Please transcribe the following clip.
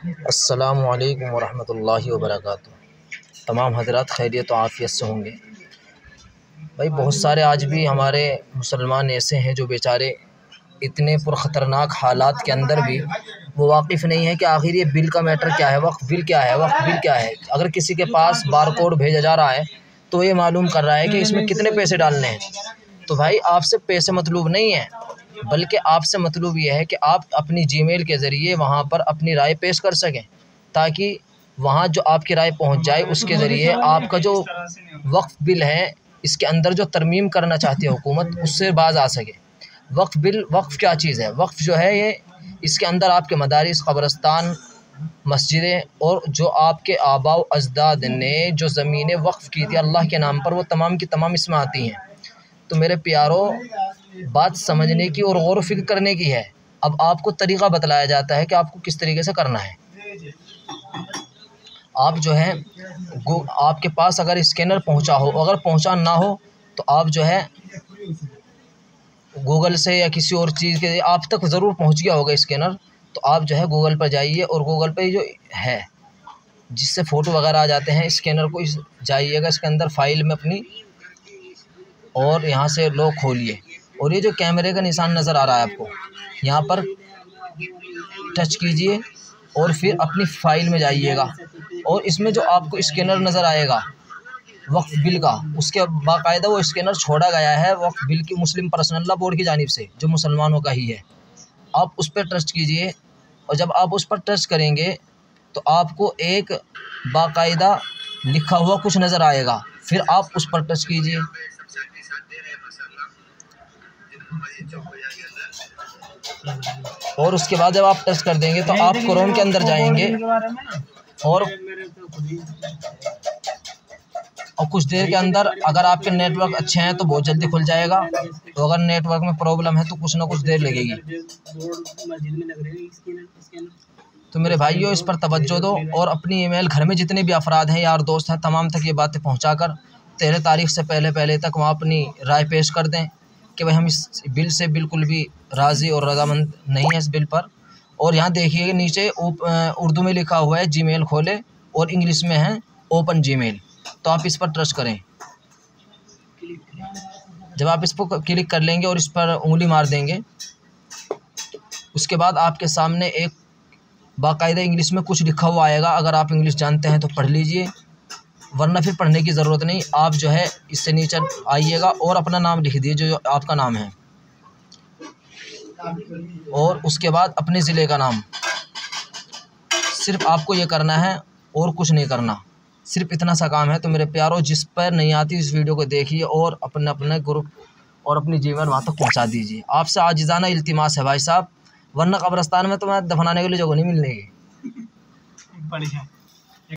अस्सलामु अलैकुम वरहमतुल्लाहि वबरकातुहू। तमाम हज़रात खैरियत व आफ़ियत से होंगे। भाई बहुत सारे आज भी हमारे मुसलमान ऐसे हैं जो बेचारे इतने पुरख़तरनाक हालात के अंदर भी वो वाकिफ़ नहीं है कि आखिर ये बिल का मैटर क्या है, वक्फ़ बिल क्या है, वक्फ़ बिल क्या है। अगर किसी के पास बारकोड भेजा जा रहा है तो ये मालूम कर रहा है कि इसमें कितने पैसे डालने हैं। तो भाई आपसे पैसे मतलूब नहीं है, बल्कि आपसे मतलब ये है कि आप अपनी जीमेल के ज़रिए वहाँ पर अपनी राय पेश कर सकें, ताकि वहाँ जो आपकी राय पहुँच जाए उसके ज़रिए आपका जो वक्फ़ बिल है इसके अंदर जो तरमीम करना चाहती है हुकूमत उससे बाज़ आ सके। वक्फ़ बिल, वक्फ़ क्या चीज़ है? वक्फ़ जो है ये इसके अंदर आपके मदारिस, क़ब्रिस्तान, मस्जिदें और जो आपके आबा व अजदाद ने जो ज़मीनें वक्फ़ की थी अल्लाह के नाम पर, वो तमाम की तमाम इसमें आती हैं। तो मेरे प्यारों, बात समझने की और गौर व फ़िक्र करने की है। अब आपको तरीक़ा बतलाया जाता है कि आपको किस तरीके से करना है। आप जो है आपके पास अगर स्कैनर पहुंचा हो, अगर पहुंचा ना हो तो आप जो है गूगल से या किसी और चीज़ के आप तक ज़रूर पहुंच गया होगा स्कैनर, तो आप जो है गूगल पर जाइए और गूगल पे जो है जिससे फ़ोटो वगैरह आ जाते हैं, स्कैनर को जाइएगा इसके अंदर फ़ाइल में अपनी, और यहाँ से लो खोलिए और ये जो कैमरे का निशान नज़र आ रहा है आपको, यहाँ पर टच कीजिए और फिर अपनी फ़ाइल में जाइएगा और इसमें जो आपको स्कैनर नज़र आएगा वक्फ़ बिल का, उसके बाकायदा वो स्कैनर छोड़ा गया है वक्फ़ बिल की मुस्लिम पर्सनल लॉ बोर्ड की जानिब से, जो मुसलमानों का ही है। आप उस पर टच कीजिए और जब आप उस पर टच करेंगे तो आपको एक बाकायदा लिखा हुआ कुछ नज़र आएगा, फिर आप उस पर टच कीजिए। और उसके बाद जब आप टच कर देंगे तो आप क्रोम के अंदर जाएंगे और कुछ देर के अंदर अगर आपके नेटवर्क अच्छे हैं तो बहुत जल्दी खुल जाएगा, तो अगर नेटवर्क में प्रॉब्लम है तो कुछ ना कुछ देर लगेगी। तो मेरे भाइयों, इस पर तवज्जो दो और अपनी ईमेल घर में जितने भी अफराद हैं, यार दोस्त हैं, तमाम तक ये बातें पहुंचाकर 13 तारीख से पहले तक वहाँ अपनी राय पेश कर दें कि भाई हम इस बिल से बिल्कुल भी राज़ी और रज़ामंद नहीं है इस बिल पर। और यहाँ देखिए नीचे उर्दू में लिखा हुआ है जीमेल खोले और इंग्लिश में है ओपन जीमेल, तो आप इस पर टच करें। जब आप इस पर क्लिक कर लेंगे और इस पर उंगली मार देंगे, उसके बाद आपके सामने एक बाकायदा इंग्लिश में कुछ लिखा हुआ आएगा। अगर आप इंग्लिश जानते हैं तो पढ़ लीजिए, वरना फिर पढ़ने की ज़रूरत नहीं। आप जो है इससे नीचे आइएगा और अपना नाम लिख दीजिए जो आपका नाम है, और उसके बाद अपने ज़िले का नाम। सिर्फ आपको ये करना है और कुछ नहीं करना, सिर्फ इतना सा काम है। तो मेरे प्यारों, जिस पर नहीं आती इस वीडियो को देखिए और अपने अपने ग्रुप और अपनी जीवन वहाँ तक पहुँचा दीजिए। आपसे आजिज़ाना इल्तिमास है भाई साहब, वरना कब्रिस्तान में तो मैं दफनाने के लिए जगह नहीं मिलने की।